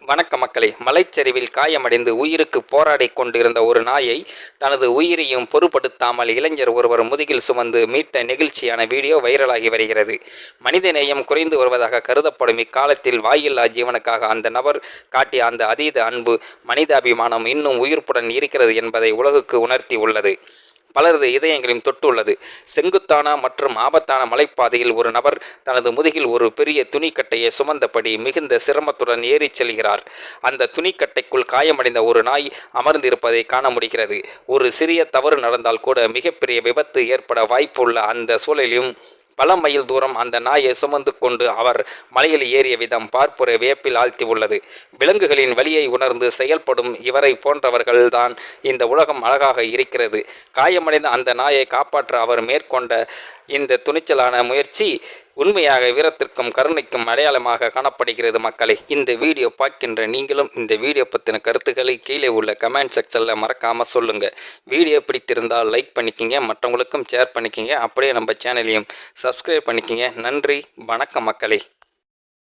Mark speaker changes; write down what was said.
Speaker 1: வணக்க மக்களே. மலைச்சரிவில் காயமடைந்து உயிருக்கு போராடி கொண்டிருந்த ஒரு நாயை தனது உயிரையும் பொருட்படுத்தாமல் இளைஞர் ஒருவர் முதுகில் சுமந்து மீட்ட நெகிழ்ச்சியான வீடியோ வைரலாகி வருகிறது. மனிதநேயம் குறைந்து வருவதாக கருதப்படும் இக்காலத்தில் வாயில்லா ஜீவனுக்காக அந்த நபர் காட்டிய அந்த அதீத அன்பு, மனிதாபிமானம் இன்னும் உயிர்ப்புடன் இருக்கிறது என்பதை உலகுக்கு உணர்த்தி உள்ளது. பலரது இதயங்களையும் தொட்டுள்ளது. செங்குத்தான மற்றும் ஆபத்தான மலைப்பாதையில் ஒரு நபர் தனது முதுகில் ஒரு பெரிய துணிக்கட்டையை சுமந்தபடி மிகுந்த சிரமத்துடன் ஏறிச் செல்கிறார். அந்த துணிக்கட்டைக்குள் காயமடைந்த ஒரு நாய் அமர்ந்திருப்பதை காண முடிகிறது. ஒரு சிறிய தவறு நடந்தால் கூட மிகப்பெரிய விபத்து ஏற்பட வாய்ப்புள்ள அந்த சூழலிலும் பல மைல் தூரம் அந்த நாயை சுமந்து கொண்டு அவர் மலையில் ஏறிய விதம் பார்ப்போரை வியப்பில் ஆழ்த்தி உள்ளது. விலங்குகளின் வலியை உணர்ந்து செயல்படும் இவரை போன்றவர்கள்தான் இந்த உலகம் அழகாக இருக்கிறது. காயமடைந்த அந்த நாயை காப்பாற்ற அவர் மேற்கொண்ட இந்த துணிச்சலான முயற்சி உண்மையாக வீரத்திற்கும் கருணைக்கும் அடையாளமாக காணப்படுகிறது. மக்களே, இந்த வீடியோ பார்க்கின்ற நீங்களும் இந்த வீடியோ பற்றின கருத்துக்களை கீழே உள்ள கமெண்ட் செக்ஷனில் மறக்காமல் சொல்லுங்கள். வீடியோ பிடித்திருந்தால் லைக் பண்ணிக்கிங்க, மற்றவங்களுக்கும் ஷேர் பண்ணிக்கிங்க, அப்படியே நம்ம சேனலையும் சப்ஸ்கிரைப் பண்ணிக்கிங்க. நன்றி, வணக்கம் மக்களே.